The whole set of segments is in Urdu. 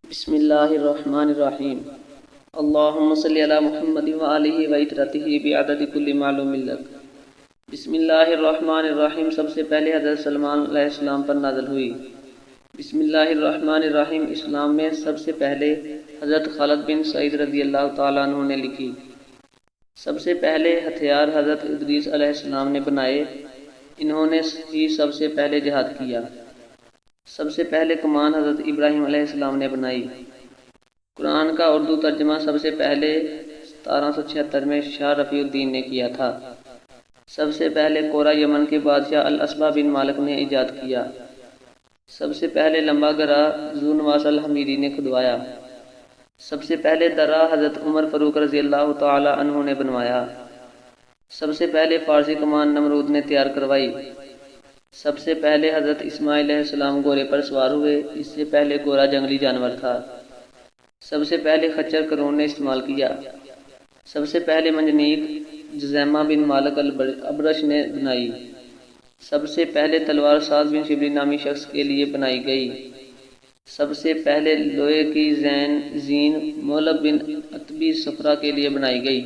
بسم اللہ الرحمن الرحیم اللہم صلی علی محمد وآلہ وعطرتہ بعدد کل معلوم لک۔ بسم اللہ الرحمن الرحیم سب سے پہلے حضرت سلمان علیہ السلام پر نازل ہوئی۔ بسم اللہ الرحمن الرحیم اسلام میں سب سے پہلے حضرت خالد بن سعید رضی اللہ تعالیٰ عنہ نے لکھی۔ سب سے پہلے ہتھیار حضرت ادریس علیہ السلام نے بنائے، انہوں نے ہی سب سے پہلے جہاد کیا۔ سب سے پہلے کمان حضرت ابراہیم علیہ السلام نے بنائی۔ قرآن کا اردو ترجمہ سب سے پہلے 1776 میں شاہ رفیع الدین نے کیا تھا۔ سب سے پہلے قورہ یمن کے بادشاہ الاصبع بن مالک نے ایجاد کیا۔ سب سے پہلے لمبا گرا ذو نواس الحمیدی نے کھدوایا۔ سب سے پہلے درہ حضرت عمر فاروق رضی اللہ تعالی عنہ نے بنوایا۔ سب سے پہلے فارسی کمان نمرود نے تیار کروائی۔ سب سے پہلے حضرت اسماعیل علیہ السلام گھوڑے پر سوار ہوئے، اس سے پہلے گھوڑا جنگلی جانور تھا۔ سب سے پہلے خچر قرون نے استعمال کیا۔ سب سے پہلے منجنیق جذیمہ بن مالک الابرش نے بنائی۔ سب سے پہلے تلوار سعد بن شبلی نامی شخص کے لیے بنائی گئی۔ سب سے پہلے لوہے کی زین مولب بن عتبی صفرا کے لیے بنائی گئی۔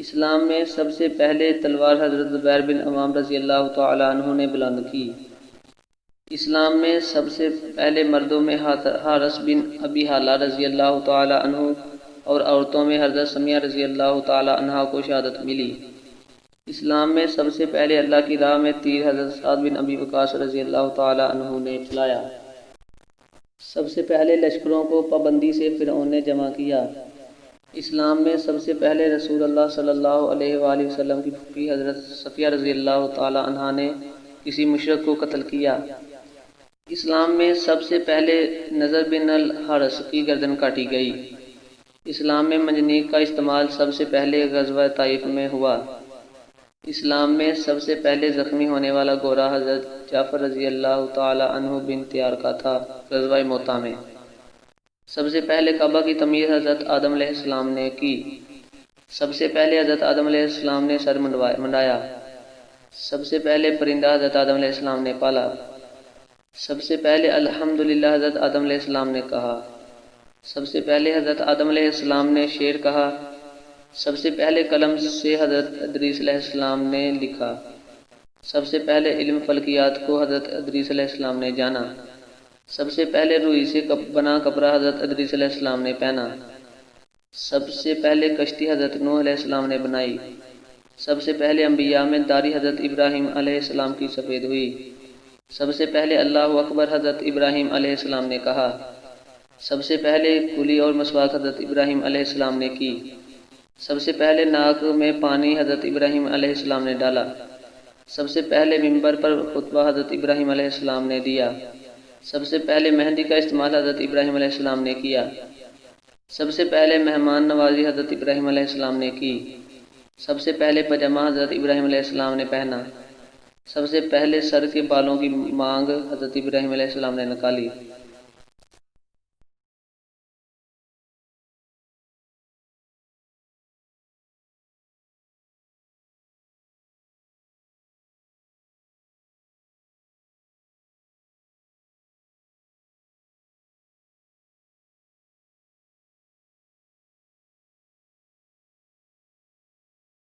اسلام میں سب سے پہلے تلوار حضرت زبیر بن عوام رضی اللہ تعالی عنہ نے بلند کی۔ اسلام میں سب سے پہلے مردوں میں حارث بن ابی حالہ رضی اللہ تعالی عنہ اور عورتوں میں حضرت سمیہ رضی اللہ تعالی عنہا کو شہادت ملی۔ اسلام میں سب سے پہلے اللہ کی راہ میں تیر حضرت سعد بن ابی وقاص رضی اللہ تعالی عنہ نے چلایا۔ سب سے پہلے لشکروں کو پابندی سے فرعون نے جمع کیا۔ اسلام میں سب سے پہلے رسول اللہ صلی اللہ علیہ وآلہ وسلم کی پھوپھی حضرت صفیہ رضی اللہ تعالی عنہا نے کسی مشرک کو قتل کیا۔ اسلام میں سب سے پہلے نضر بن الحارث کی گردن کاٹی گئی۔ اسلام میں منجنیق کا استعمال سب سے پہلے غزوہ طائف میں ہوا۔ اسلام میں سب سے پہلے زخمی ہونے والا گھوڑا حضرت جعفر رضی اللہ تعالی عنہ بن تیار کا تھا غزوہ موتہ میں۔ سب سے پہلے کعبہ کی تعمیر حضرت آدم علیہ السلام نے کی۔ سب سے پہلے حضرت آدم علیہ السلام نے سر منڈایا۔ سب سے پہلے پرندہ حضرت آدم علیہ السلام نے پالا۔ سب سے پہلے الحمدللہ حضرت آدم علیہ السلام نے کہا۔ سب سے پہلے حضرت آدم علیہ السلام نے شعر کہا۔ سب سے پہلے قلم سے حضرت ادریس علیہ السلام نے لکھا۔ سب سے پہلے علم فلکیات کو حضرت ادریس علیہ السلام نے جانا۔ سب سے پہلے روئی سے بنا کپڑا حضرت ادریس علیہ السلام نے پہنا۔ سب سے پہلے کشتی حضرت نوح علیہ السلام نے بنائی۔ سب سے پہلے انبیاء میں داڑھی حضرت ابراہیم علیہ السلام کی سفید ہوئی۔ سب سے پہلے اللہ اکبر حضرت ابراہیم علیہ السلام نے کہا۔ سب سے پہلے کلی اور مسواک حضرت ابراہیم علیہ السلام نے کی۔ سب سے پہلے ناک میں پانی حضرت ابراہیم علیہ السلام نے ڈالا۔ سب سے پہلے منبر پر خطبہ حضرت ابراہیم علیہ السلام نے دیا۔ سب سے پہلے مہندی کا استعمال حضرت ابراہیم علیہ السلام نے کیا۔ سب سے پہلے مہمان نوازی حضرت ابراہیم علیہ السلام نے کی۔ سب سے پہلے پاجامہ حضرت ابراہیم علیہ السلام نے پہنا۔ سب سے پہلے سر کے بالوں کی مانگ حضرت ابراہیم علیہ السلام نے نکالی۔